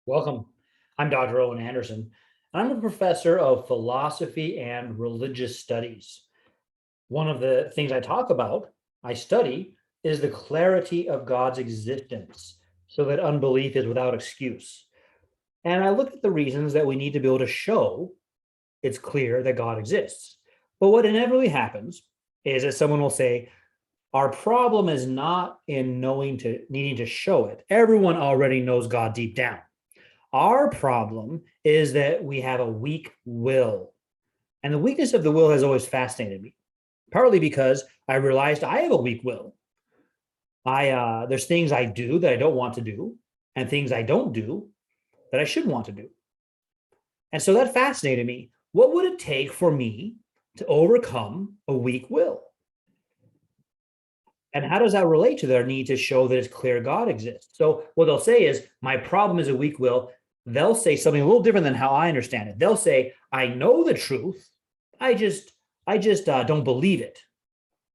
Welcome. I'm Dr. Owen Anderson. I'm a professor of philosophy and religious studies. One of the things I study, is the clarity of God's existence so that unbelief is without excuse. And I look at the reasons that we need to be able to show it's clear that God exists. But what inevitably happens is that someone will say, our problem is not in needing to show it. Everyone already knows God deep down. Our problem is that we have a weak will. And the weakness of the will has always fascinated me, partly because I realized I have a weak will. There's things I do that I don't want to do, and things I don't do that I should want to do. And so that fascinated me. What would it take for me to overcome a weak will? And how does that relate to their need to show that it's clear God exists? So what they'll say is, my problem is a weak will. They'll say something a little different than how I understand it. They'll say, I know the truth. I just don't believe it.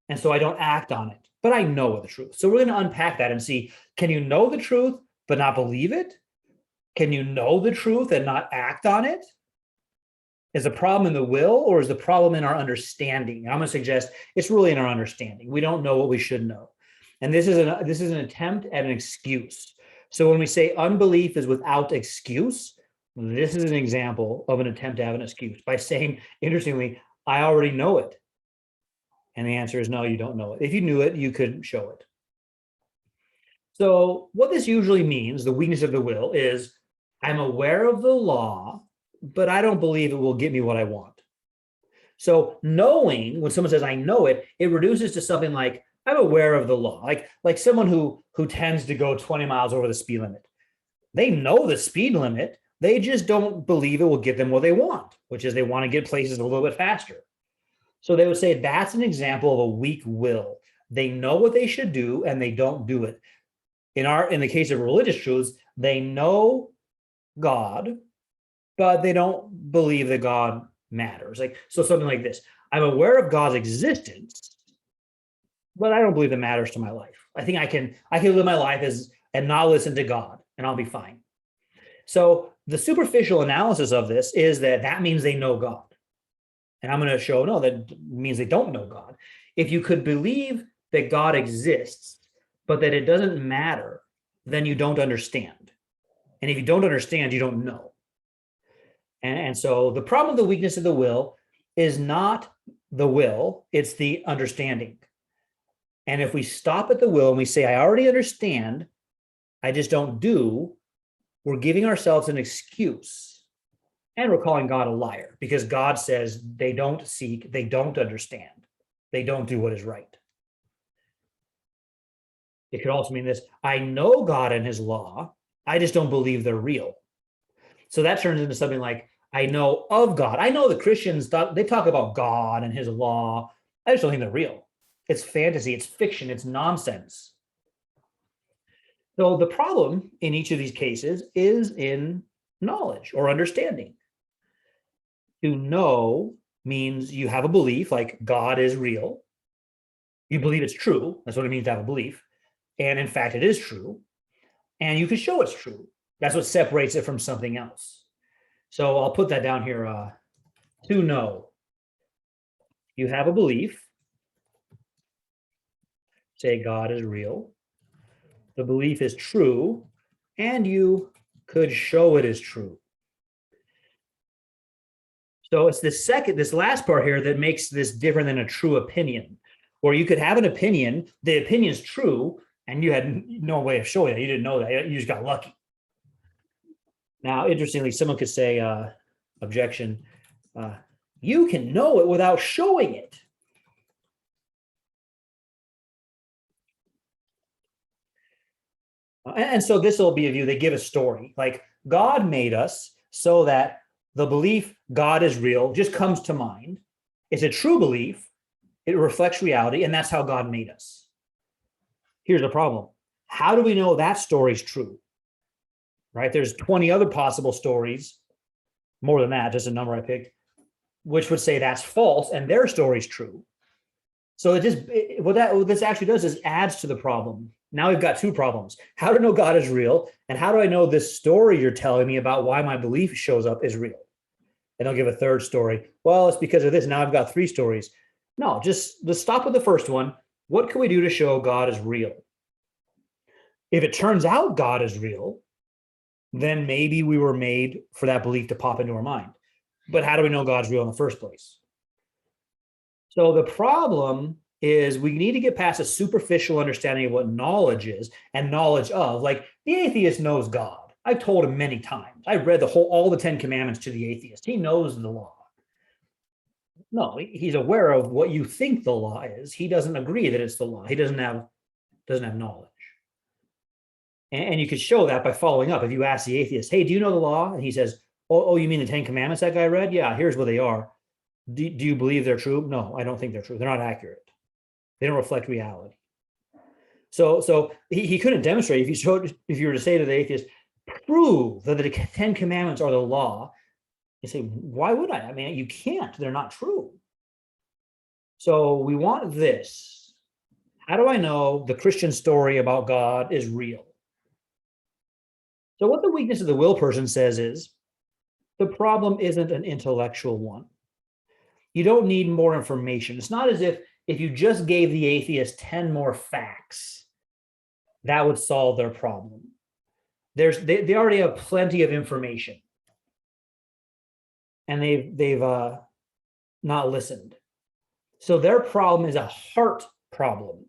And so I don't act on it, but I know the truth. So we're going to unpack that and see, can you know the truth, but not believe it? Can you know the truth and not act on it? Is the problem in the will, or is the problem in our understanding? And I'm going to suggest it's really in our understanding. We don't know what we should know. And this is an attempt at an excuse. So when we say unbelief is without excuse, this is an example of an attempt to have an excuse by saying, interestingly, I already know it. And the answer is no, you don't know it. If you knew it, you could show it. So what this usually means, the weakness of the will, is I'm aware of the law, but I don't believe it will get me what I want. So knowing, when someone says I know it, it reduces to something like I'm aware of the law, like someone who tends to go 20 miles over the speed limit. They know the speed limit, they just don't believe it will get them what they want, which is they want to get places a little bit faster. So they would say that's an example of a weak will. They know what they should do and they don't do it. In the case of religious truths, they know God, but they don't believe that God matters. So something like this. I'm aware of God's existence, but I don't believe it matters to my life. I think I can live my life and not listen to God, and I'll be fine. So the superficial analysis of this is that means they know God. And I'm going to show no, that means they don't know God. If you could believe that God exists, but that it doesn't matter, then you don't understand. And if you don't understand, you don't know. And so the problem of the weakness of the will is not the will, it's the understanding. And if we stop at the will and we say, I already understand, I just don't do, we're giving ourselves an excuse. And we're calling God a liar because God says they don't seek, they don't understand, they don't do what is right. It could also mean this, I know God and his law, I just don't believe they're real. So that turns into something like, I know of God. I know the Christians, they talk about God and his law. I just don't think they're real. It's fantasy, it's fiction, it's nonsense. So the problem in each of these cases is in knowledge or understanding. To know means you have a belief, like God is real. You believe it's true. That's what it means to have a belief. And in fact, it is true. And you can show it's true. That's what separates it from something else. So I'll put that down here. To know. You have a belief. Say God is real. The belief is true, and you could show it is true. So it's this last part here that makes this different than a true opinion, where you could have an opinion, the opinion is true, and you had no way of showing it. You didn't know that. You just got lucky. Now, interestingly, someone could say, objection, you can know it without showing it. And so this will be a view, they give a story, like God made us so that the belief God is real just comes to mind. It's a true belief, it reflects reality, and that's how God made us. Here's the problem. How do we know that story's true? Right? There's 20 other possible stories, more than that, just a number I picked, which would say that's false and their story's true. So what this actually does is adds to the problem. Now we've got two problems. How to know God is real, and how do I know this story you're telling me about why my belief shows up is real? And I'll give a third story. Well, it's because of this. Now I've got three stories. No, just let's stop with the first one. What can we do to show God is real? If it turns out God is real, then maybe we were made for that belief to pop into our mind. But how do we know God's real in the first place? So the problem is we need to get past a superficial understanding of what knowledge is and knowledge of. Like the atheist knows God. I've told him many times. I read all the 10 commandments to the atheist. He knows the law. No, he's aware of what you think the law is. He doesn't agree that it's the law. He doesn't have knowledge. And you could show that by following up. If you ask the atheist, hey, do you know the law? And he says, oh, you mean the 10 commandments that guy read? Yeah, here's what they are. Do you believe they're true? No, I don't think they're true. They're not accurate. They don't reflect reality. So he couldn't demonstrate. If you were to say to the atheist, prove that the 10 commandments are the law, you say, why would I? I mean, you can't. They're not true. So we want this. How do I know the Christian story about God is real? So what the weakness of the will person says is, the problem isn't an intellectual one. You don't need more information. It's not as if you just gave the atheist 10 more facts, that would solve their problem. They already have plenty of information, and they've not listened. So their problem is a heart problem.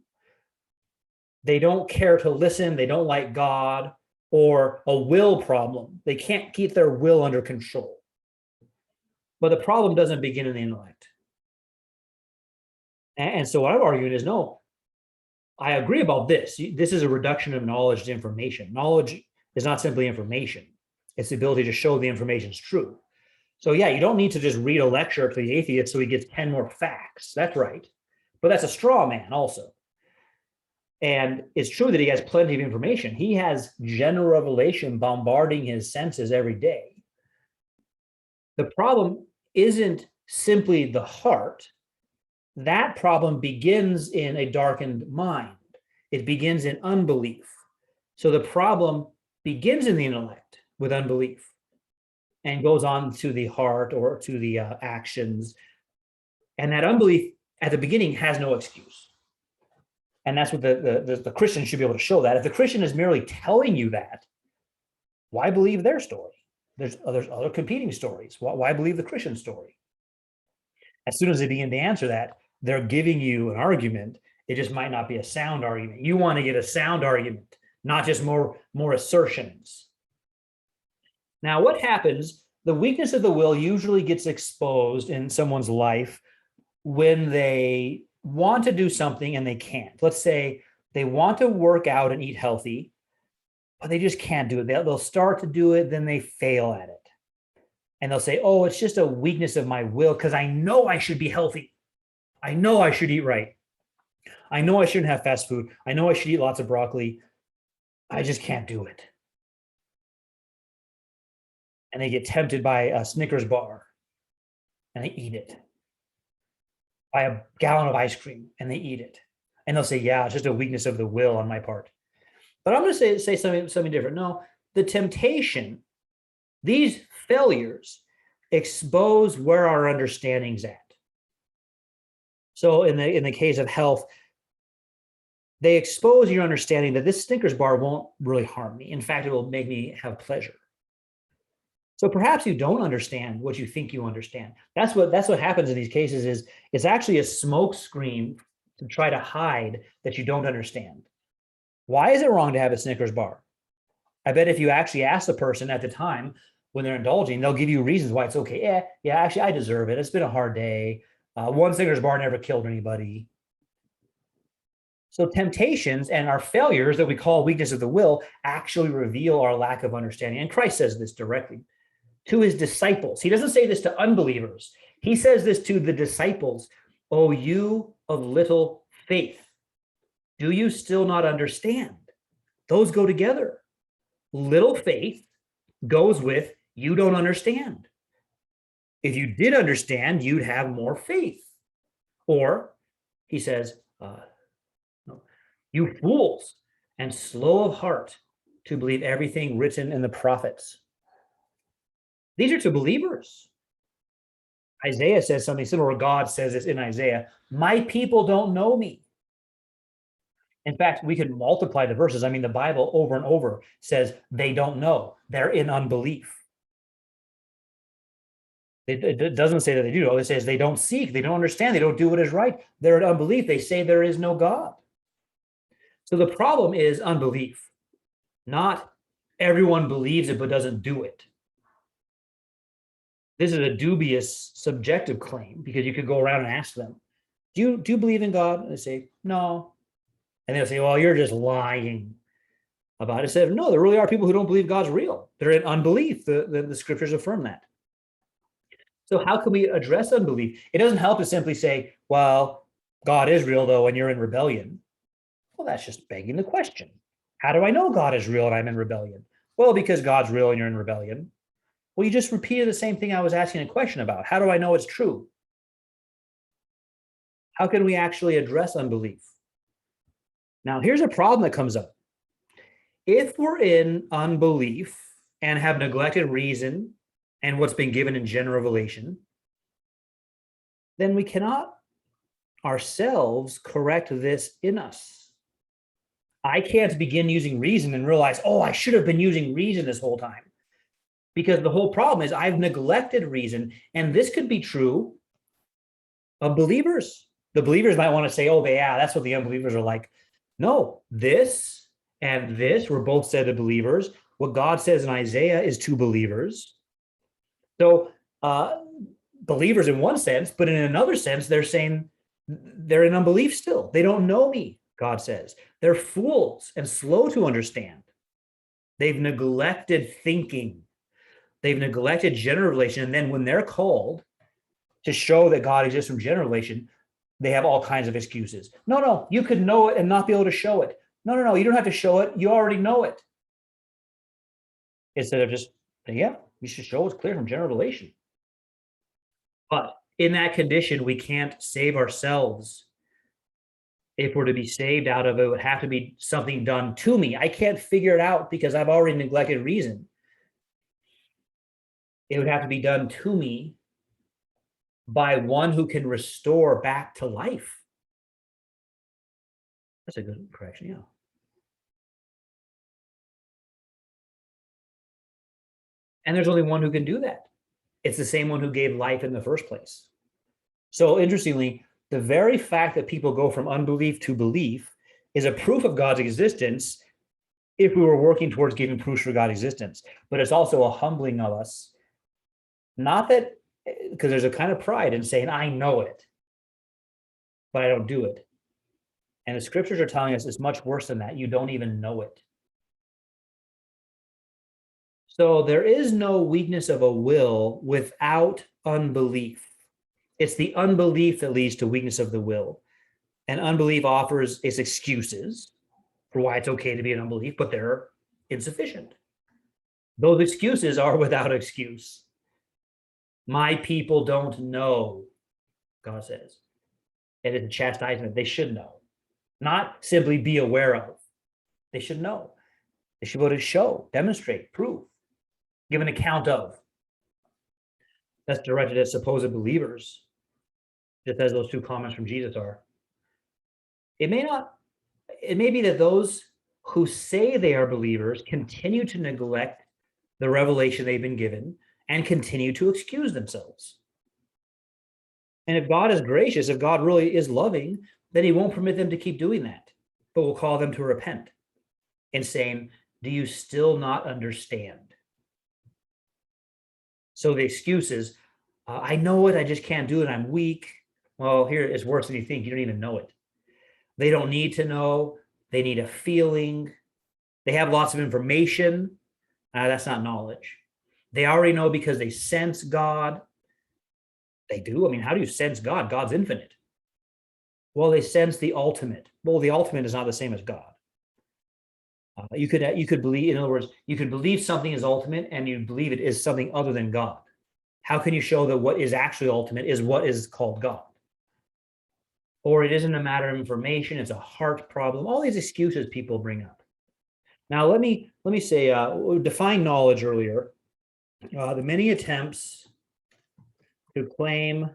They don't care to listen. They don't like God. Or a will problem. They can't keep their will under control. But the problem doesn't begin in the intellect. And so what I'm arguing is, no, I agree about this. This is a reduction of knowledge to information. Knowledge is not simply information. It's the ability to show the information is true. So yeah, you don't need to just read a lecture to the atheist so he gets 10 more facts. That's right. But that's a straw man also. And it's true that he has plenty of information. He has general revelation bombarding his senses every day. The problem isn't simply the heart. That problem begins in a darkened mind. It begins in unbelief. So the problem begins in the intellect with unbelief and goes on to the heart or to the actions. And that unbelief at the beginning has no excuse. And that's what the Christian should be able to show that. If the Christian is merely telling you that, why believe their story? There's other competing stories. Why believe the Christian story? As soon as they begin to answer that, they're giving you an argument. It just might not be a sound argument. You want to get a sound argument, not just more assertions. Now, what happens? The weakness of the will usually gets exposed in someone's life when they want to do something and they can't. Let's say they want to work out and eat healthy, but they just can't do it. They'll start to do it, then they fail at it. And they'll say, oh, it's just a weakness of my will because I know I should be healthy. I know I should eat right. I know I shouldn't have fast food. I know I should eat lots of broccoli. I just can't do it. And they get tempted by a Snickers bar and they eat it. Buy a gallon of ice cream and they eat it. And they'll say, yeah, it's just a weakness of the will on my part. But I'm going to say something different. No, the temptation, these failures expose where our understanding's at. So in the case of health, they expose your understanding that this Snickers bar won't really harm me. In fact, it will make me have pleasure. So perhaps you don't understand what you think you understand. That's what happens in these cases is it's actually a smoke screen to try to hide that you don't understand. Why is it wrong to have a Snickers bar? I bet if you actually ask the person at the time when they're indulging, they'll give you reasons why it's okay. Yeah, actually, I deserve it. It's been a hard day. One Snickers bar never killed anybody. So temptations and our failures that we call weakness of the will actually reveal our lack of understanding. And Christ says this directly to his disciples. He doesn't say this to unbelievers. He says this to the disciples. Oh, you of little faith. Do you still not understand? Those go together. Little faith goes with you don't understand. If you did understand, you'd have more faith. Or he says, no, you fools, and slow of heart to believe everything written in the prophets. These are to believers. Isaiah says something similar. God says this in Isaiah, my people don't know me. In fact, we could multiply the verses. I mean, the Bible over and over says they don't know. They're in unbelief. It doesn't say that they do know. It says they don't seek, they don't understand, they don't do what is right. They're in unbelief. They say there is no God. So the problem is unbelief. Not everyone believes it but doesn't do it. This is a dubious subjective claim because you could go around and ask them, do you believe in God? And they say, no. And they'll say, well, you're just lying about it. Said, no, there really are people who don't believe God's real. They're in unbelief. The scriptures affirm that. So how can we address unbelief? It doesn't help to simply say, well, God is real, though, and you're in rebellion. Well, that's just begging the question. How do I know God is real and I'm in rebellion? Well, because God's real and you're in rebellion. Well, you just repeated the same thing I was asking a question about. How do I know it's true? How can we actually address unbelief? Now, here's a problem that comes up. If we're in unbelief and have neglected reason and what's been given in general revelation, then we cannot ourselves correct this in us. I can't begin using reason and realize, oh, I should have been using reason this whole time. Because the whole problem is I've neglected reason. And this could be true of believers. The believers might want to say, oh, yeah, that's what the unbelievers are like. No, this and this were both said to believers. What God says in Isaiah is to believers. So believers in one sense, but in another sense, they're saying they're in unbelief still. They don't know me, God says. They're fools and slow to understand. They've neglected thinking. They've neglected general revelation. And then when they're called to show that God exists from general revelation, they have all kinds of excuses. No, you could know it and not be able to show it. No, you don't have to show it. You already know it. Instead of just, yeah, you should show it's clear from general revelation. But in that condition, we can't save ourselves. If we're to be saved out of it, it would have to be something done to me. I can't figure it out because I've already neglected reason. It would have to be done to me by one who can restore back to life. That's a good correction, yeah. And there's only one who can do that. It's the same one who gave life in the first place. So interestingly, the very fact that people go from unbelief to belief is a proof of God's existence if we were working towards giving proofs for God's existence. But it's also a humbling of us. Not that, because there's a kind of pride in saying, I know it, but I don't do it. And the scriptures are telling us it's much worse than that. You don't even know it. So there is no weakness of a will without unbelief. It's the unbelief that leads to weakness of the will. And unbelief offers its excuses for why it's okay to be in unbelief, but they're insufficient. Those excuses are without excuse. My people don't know, God says. And it's a chastisement. They should know. Not simply be aware of. They should know. They should be able to show, demonstrate, prove, give an account of. That's directed at supposed believers, just as those two comments from Jesus are. It may be that those who say they are believers continue to neglect the revelation they've been given and continue to excuse themselves. And if God is gracious, if God really is loving, then he won't permit them to keep doing that, but will call them to repent and saying, do you still not understand? So the excuse is, I know it, I just can't do it, I'm weak. Well, here it's worse than you think. You don't even know it. They don't need to know. They need a feeling. They have lots of information. That's not knowledge. They already know because they sense God. They do. I mean, how do you sense God? God's infinite. Well, they sense the ultimate. Well, the ultimate is not the same as God. You could believe, in other words, you could believe something is ultimate and you believe it is something other than God. How can you show that what is actually ultimate is what is called God? Or it isn't a matter of information, it's a heart problem. All these excuses people bring up. Now, let me say, define knowledge earlier. The many attempts to claim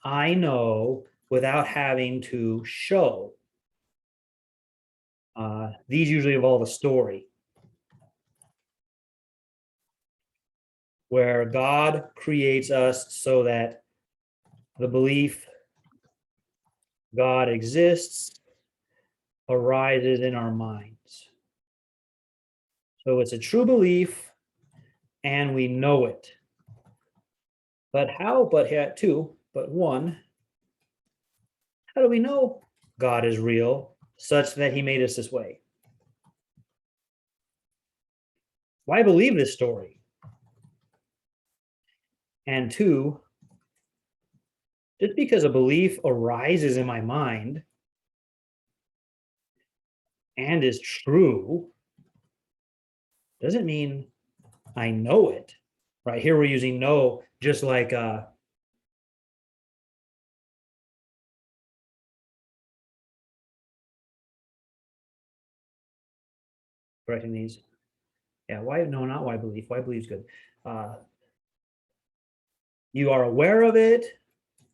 I know without having to show. These usually involve a story where God creates us so that the belief God exists arises in our minds. So it's a true belief and we know it. But how? But two, but one, how do we know God is real such that he made us this way? Why believe this story? And two, just because a belief arises in my mind and is true doesn't mean I know it. Right here, we're using know just like correcting these. Yeah, why? No, not why belief. Why believe is good. Uh, you are aware of it,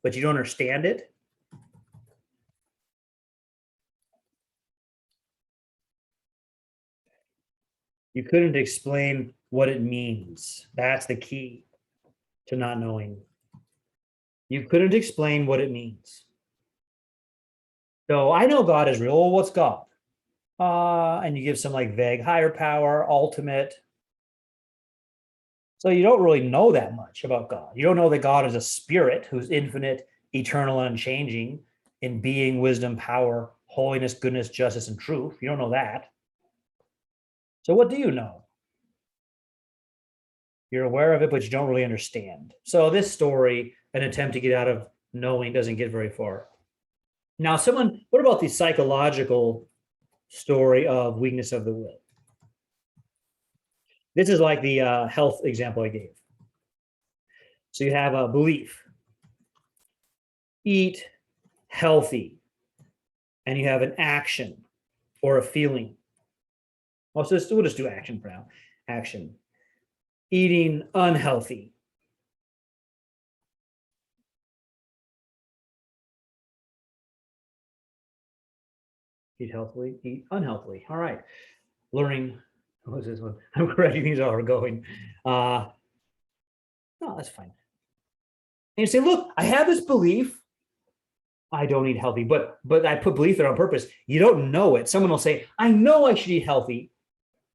but you don't understand it. You couldn't explain what it means. That's the key to not knowing. You couldn't explain what it means. So I know God is real. Well, what's God? And you give some like vague higher power, ultimate. So you don't really know that much about God. You don't know that God is a spirit who's infinite, eternal, and unchanging in being, wisdom, power, holiness, goodness, justice, and truth. You don't know that. So what do you know? You're aware of it, but you don't really understand. So this story, an attempt to get out of knowing, doesn't get very far. Now, what about the psychological story of weakness of the will? This is like the health example I gave. So you have a belief, eat healthy, and you have an action or a feeling. Well, so we'll just do action for now. Action. Eating unhealthy. Eat healthily, eat unhealthily. All right. Learning. What was this one? I'm correcting these all are going. No, that's fine. And you say, look, I have this belief. I don't eat healthy, but I put belief there on purpose. You don't know it. Someone will say, I know I should eat healthy.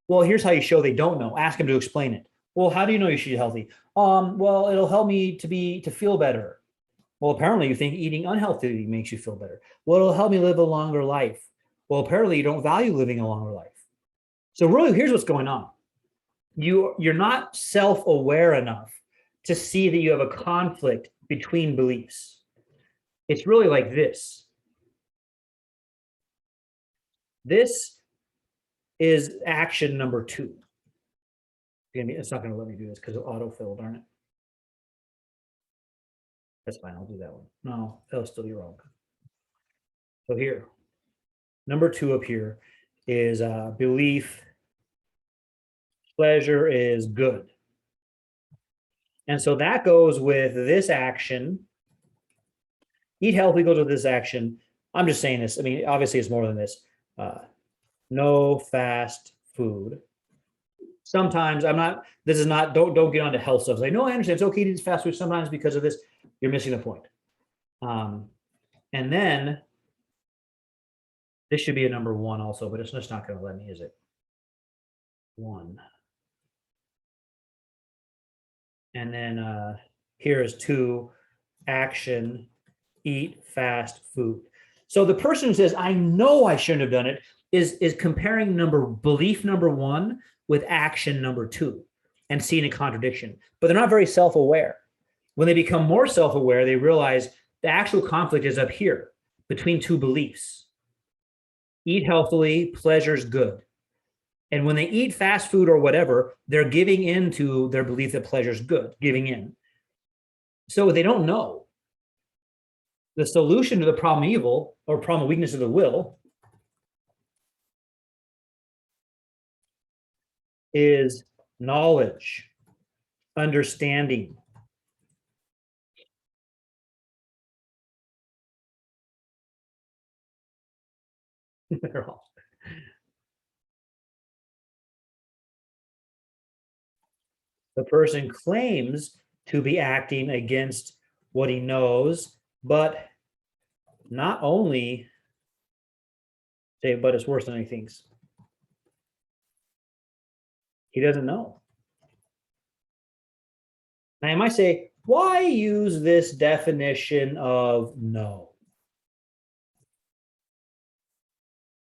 Well, here's how you show they don't know. Ask them to explain it. Well, how do you know you should eat healthy? Well, it'll help me to feel better. Well, apparently you think eating unhealthy makes you feel better. Well, it'll help me live a longer life. Well, apparently you don't value living a longer life. So really, here's what's going on. You're not self-aware enough to see that you have a conflict between beliefs. It's really like this. This is action number 2. It's not going to let me do this because it autofill, darn it. That's fine. I'll do that one. No, that'll still be wrong. So here, number 2 up here is belief. Pleasure is good. And so that goes with this action. Eat healthy goes with this action. I'm just saying this. I mean, obviously it's more than this. No fast food. Sometimes this is not, don't get onto health stuff. I know I understand it's okay to eat fast food sometimes because of this. You're missing the point. And then this should be a number 1 also, but it's just not going to let me, is it? 1. And then here is 2, action, eat fast food. So the person who says, I know I shouldn't have done it, is comparing belief number 1 with action number 2 and seeing a contradiction. But they're not very self-aware. When they become more self-aware, they realize the actual conflict is up here between 2 beliefs. Eat healthily, pleasure's good. And when they eat fast food or whatever, they're giving in to their belief that pleasure's good, giving in. So they don't know. The solution to the problem of evil or problem of weakness of the will is knowledge, understanding. They're all- The person claims to be acting against what he knows, but not only say, but it's worse than he thinks. He doesn't know. Now, you might say, why use this definition of know?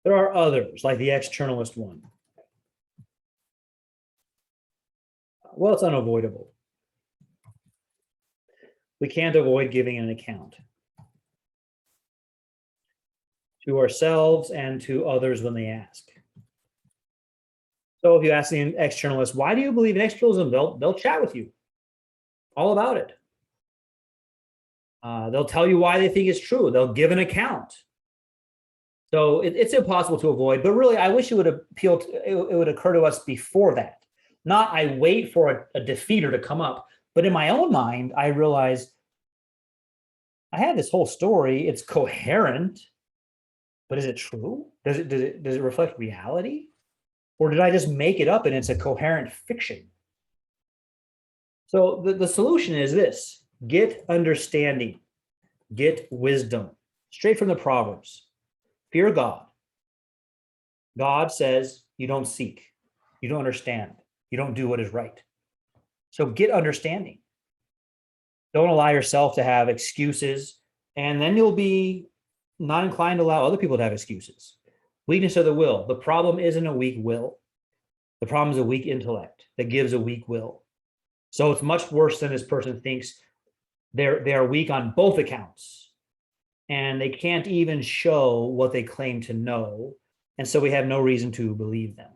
There are others, like the externalist one. Well, it's unavoidable. We can't avoid giving an account to ourselves and to others when they ask. So if you ask the externalist, why do you believe in externalism? They'll chat with you all about it. They'll tell you why they think it's true. They'll give an account. So it's impossible to avoid, but really, I wish it would appeal to, it would occur to us before that. Not I wait for a defeater to come up, but in my own mind, I realize I have this whole story. It's coherent, but is it true? Does it reflect reality? Or did I just make it up and it's a coherent fiction? So the solution is this: get understanding, get wisdom, straight from the Proverbs. Fear God. God says you don't seek, you don't understand, you don't do what is right. So get understanding. Don't allow yourself to have excuses, and then you'll be not inclined to allow other people to have excuses. Weakness of the will. The problem isn't a weak will. The problem is a weak intellect that gives a weak will. So it's much worse than this person thinks. They are weak on both accounts, and they can't even show what they claim to know. And so we have no reason to believe them.